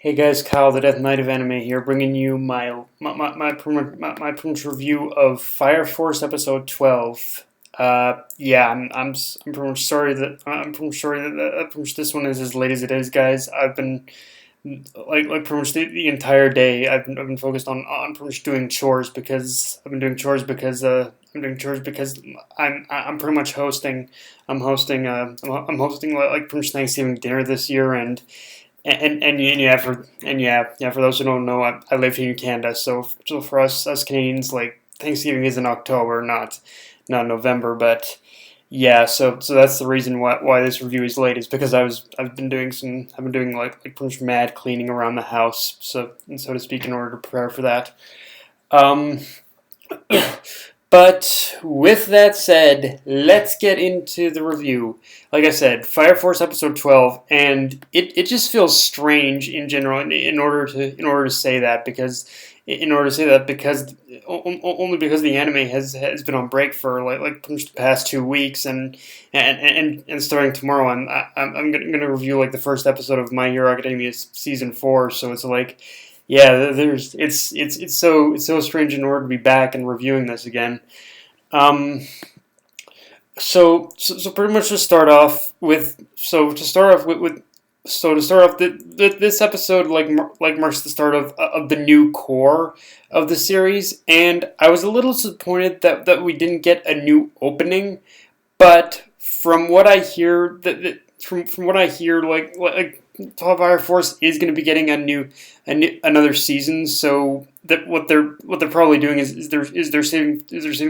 Hey guys, Kyle, the Death Knight of Anime here, bringing you my pretty much review of Fire Force episode 12. Yeah, I'm pretty much sorry that pretty much this one is as late as it is, guys. I've been like pretty much the entire day. I've been focused on pretty much doing chores because I've been doing chores because I'm doing chores because I'm pretty much hosting. I'm hosting like pretty much Thanksgiving dinner this year and for those who don't know, I live here in Canada, so for us Canadians, like Thanksgiving is in October, not November, but yeah, so that's the reason why this review is late is because I've been doing like pretty much mad cleaning around the house, so to speak, in order to prepare for that. Um, But with that said, let's get into the review. Like I said, Fire Force episode 12, and it just feels strange in general in order to say that because only because the anime has been on break for like pretty much the past 2 weeks, and starting tomorrow I'm gonna review like the first episode of My Hero Academia season 4. So it's like, yeah, there's it's so strange in order to be back and reviewing this again. Um, so pretty much to start off with, this episode like marks the start of the new core of the series, and I was a little disappointed that we didn't get a new opening, but from what I hear from what I hear like Fire Force is going to be getting another season. So that what they're probably doing is they're saving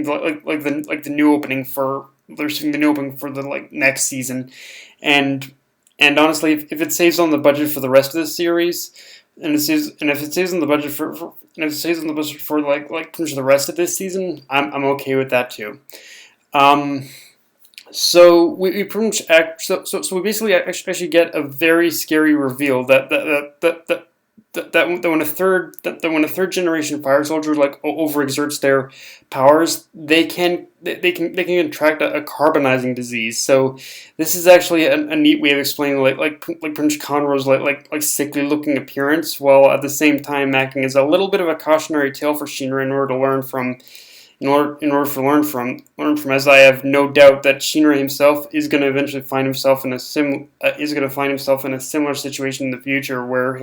like the new opening for they're saving the new opening for the like next season, and honestly, if it saves on the budget for the rest of the series, and if it saves on the budget and if it saves on the budget for like pretty much the rest of this season, I'm okay with that too. Um, so we pretty much so we basically actually get a very scary reveal that when a third generation fire soldier like overexerts their powers, they can contract a carbonizing disease. So this is actually a neat way of explaining like Prince Conroe's like sickly looking appearance, while at the same time acting as a little bit of a cautionary tale for Shinra in order to learn from as I have no doubt that Shinra himself is going to eventually find himself in a similar situation in the future, where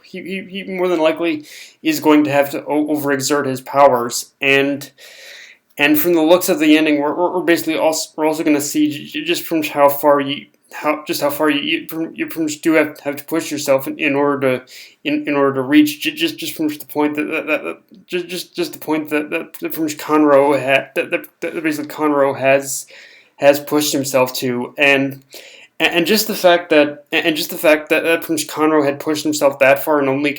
he more than likely is going to have to overexert his powers. And from the looks of the ending, we're also going to see just from how far you pretty much do have to push yourself in order to reach just from the point just the point that pretty much Conroe had that basically Conroe has pushed himself to. And just the fact that Prince Conroe had pushed himself that far and only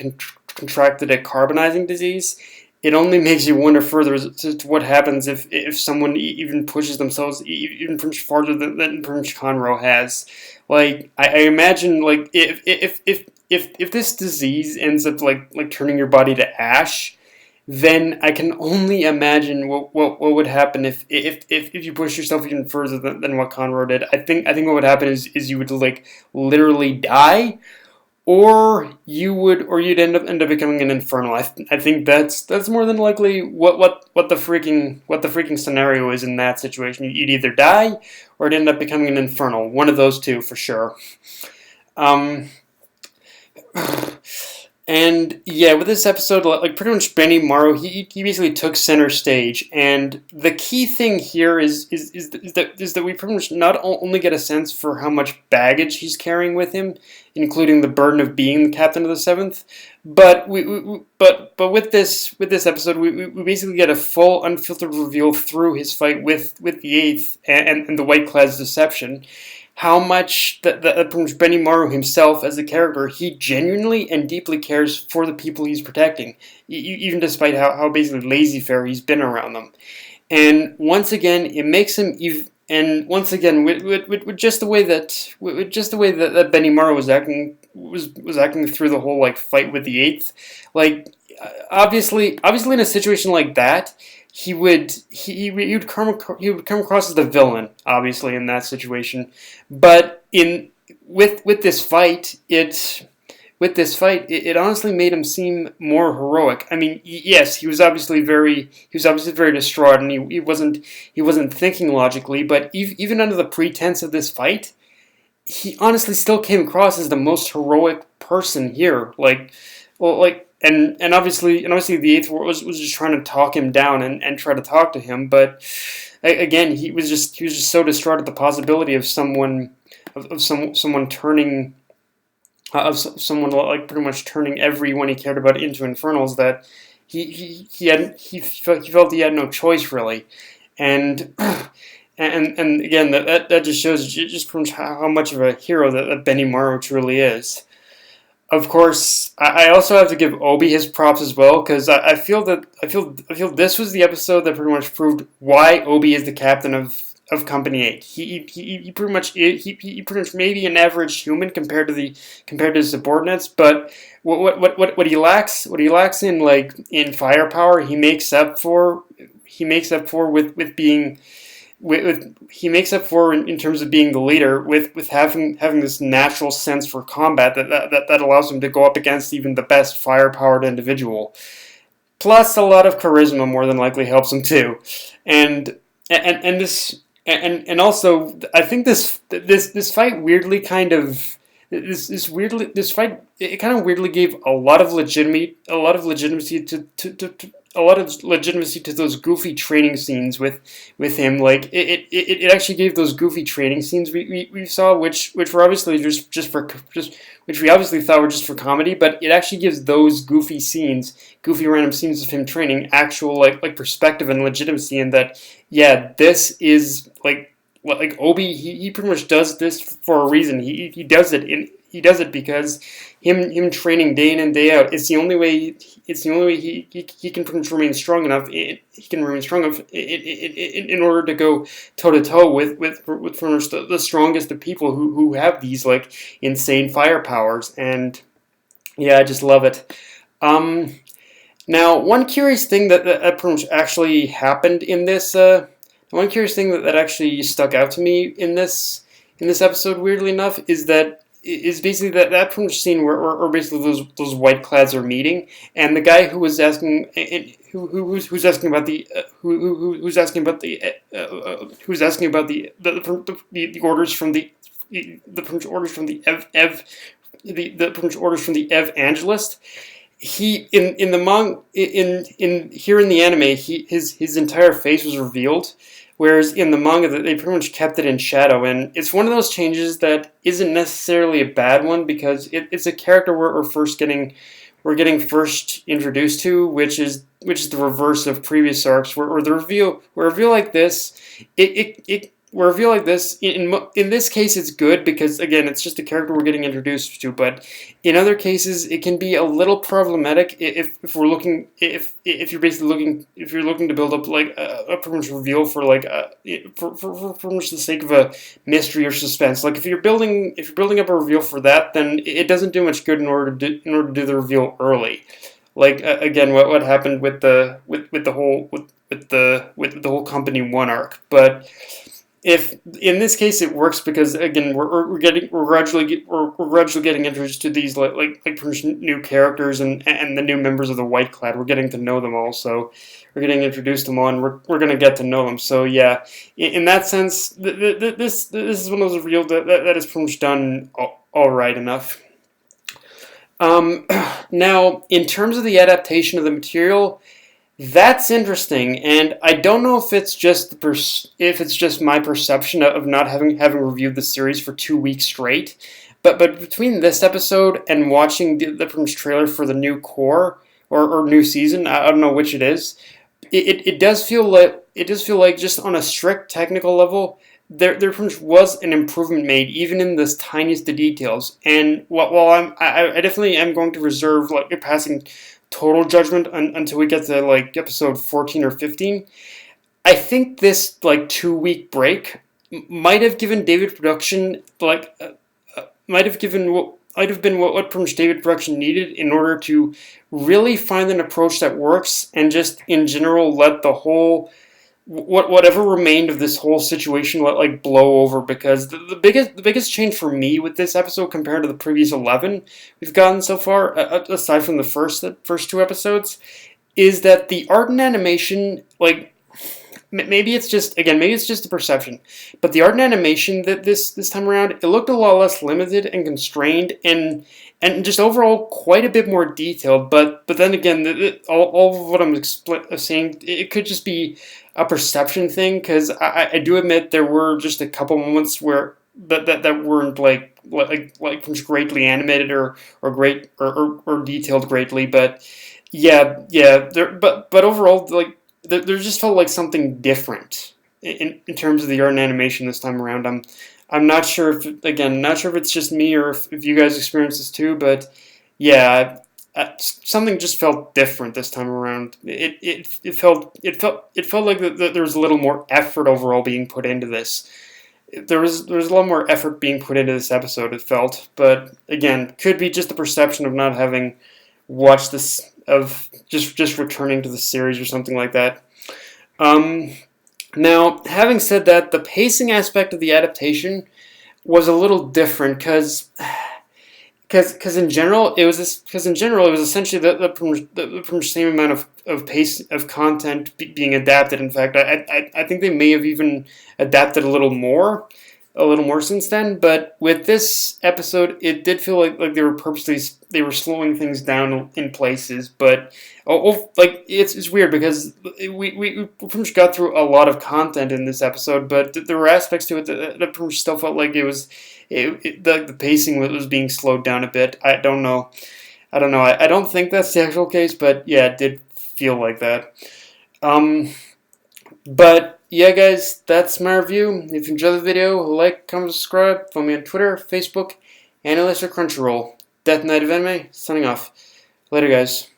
contracted a carbonizing disease, it only makes you wonder further as to what happens if someone even pushes themselves even farther than Prince Conroe has. Like I imagine, like if this disease ends up like turning your body to ash, then I can only imagine what would happen if you push yourself even further than what Conroe did. I think what would happen is you would like literally die, or you'd end up becoming an infernal. I think that's more than likely what the freaking scenario is in that situation. You'd either die or you'd end up becoming an infernal. One of those two for sure. Um, and yeah, with this episode, like pretty much Benimaru, he basically took center stage, and the key thing here is that we pretty much not only get a sense for how much baggage he's carrying with him, including the burden of being the captain of the Seventh, but but with this episode, we basically get a full unfiltered reveal through his fight with the Eighth and the White-Clad's deception, how much that Benimaru himself as a character, he genuinely and deeply cares for the people he's protecting, even despite how basically laissez-faire he's been around them. And once again, it makes him and once again, with just the way that Benimaru was acting through the whole like fight with the Eighth, like obviously in a situation like that, he would come across as the villain, obviously, in that situation. But in with this fight, with this fight, it honestly made him seem more heroic. I mean, yes, he was obviously very distraught, and he wasn't thinking logically. But even under the pretense of this fight, he honestly still came across as the most heroic person here. And obviously the Eighth was just trying to talk him down and try to talk to him, but again, he was just so distraught at the possibility of someone turning of someone like pretty much turning everyone he cared about into infernals that he felt he had no choice really, and and again that just shows just from how much of a hero that Benimaru truly is. Of course, I also have to give Obi his props as well because I feel this was the episode that pretty much proved why Obi is the captain of Company 8. He pretty much he pretty much may be an average human compared to his subordinates, but what he lacks in in firepower he makes up for with being he makes up for in terms of being the leader with having this natural sense for combat that allows him to go up against even the best firepowered individual. Plus, a lot of charisma more than likely helps him too, and this and also I think this fight weirdly kind of this fight it kind of weirdly gave a lot of legitimacy to a lot of legitimacy to those goofy training scenes with him. Like it actually gave those goofy training scenes we saw, which were obviously just which we obviously thought were just for comedy, but it actually gives those goofy random scenes of him training actual like perspective and legitimacy, in that yeah, this is like Obi, he pretty much does this for a reason. He does it because him training day in and day out. It's the only way. It's the only way he can pretty much remain strong enough. He can remain strong enough in order to go toe to toe with pretty much the strongest of people who have these like insane fire powers. And yeah, I just love it. Now, one curious thing that pretty much actually happened in this. One curious thing that actually stuck out to me in this episode, weirdly enough, is basically that pretty much scene where basically those White-Clads are meeting, and the guy who was asking who's asking about the orders from the orders from the orders from the Evangelist. He in the here in the anime, his entire face was revealed, whereas in the manga they pretty much kept it in shadow, and it's one of those changes that isn't necessarily a bad one because it's a character we're getting first introduced to, which is the reverse of previous arcs, where the reveal like this where a reveal like this, in this case, it's good because again, it's just a character we're getting introduced to. But in other cases, it can be a little problematic if you're looking to build up like a pretty much reveal for like for pretty much the sake of a mystery or suspense. Like if you're building up a reveal for that, then it doesn't do much good in order to do the reveal early. Like again, what happened with the whole Company 1 arc, but. If in this case it works because again we're gradually getting introduced to these like new characters and the new members of the White-Clad. We're getting to know them all, so we're getting introduced to them all, and we're going to get to know them. So yeah, in that sense, this is one of those real that is pretty much done all right enough. Now, in terms of the adaptation of the material. That's interesting, and I don't know if it's just my perception of not having reviewed the series for 2 weeks straight, but between this episode and watching the trailer for the new core or new season, I don't know which it is. It does feel like just on a strict technical level, there was an improvement made even in the tiniest of details. And while I definitely am going to reserve like passing total judgment until we get to like episode 14 or 15. I think this like 2-week break might have given David Production might have been what pretty much David Production needed in order to really find an approach that works, and just in general let the whole whatever remained of this whole situation let like blow over, because the biggest change for me with this episode compared to the previous 11 we've gotten so far, aside from the first two episodes, is that the art and animation, like, maybe it's just, again, maybe it's just a perception, but the art and animation that this time around, it looked a lot less limited and constrained, and just overall quite a bit more detailed. But then again, all of what I'm saying, it could just be a perception thing, because I do admit there were just a couple moments where that weren't like greatly animated or great or detailed greatly, but yeah, but overall, like, there just felt like something different in terms of the art and animation this time around. I'm not sure if, again, not sure if it's just me or if you guys experience this too, but yeah, something just felt different this time around. It felt like there was a little more effort overall being put into this. There was a lot more effort being put into this episode, it felt, but again, could be just the perception of not having watched this, of just returning to the series or something like that. Um, Now, having said that, the pacing aspect of the adaptation was a little different, because in general it was essentially the same amount of pace of content being adapted. In fact, I think they may have even adapted a little more since then. But with this episode, it did feel like they were slowing things down in places. But like, it's weird, because we pretty much got through a lot of content in this episode, but there were aspects to it that pretty much still felt like the pacing was being slowed down a bit. I don't know. I don't think that's the actual case, but yeah, it did feel like that. Um, but yeah, guys, that's my review. If you enjoyed the video, like, comment, subscribe. Follow me on Twitter, Facebook, and at least Crunchyroll. Death Knight of Anime, signing off. Later, guys.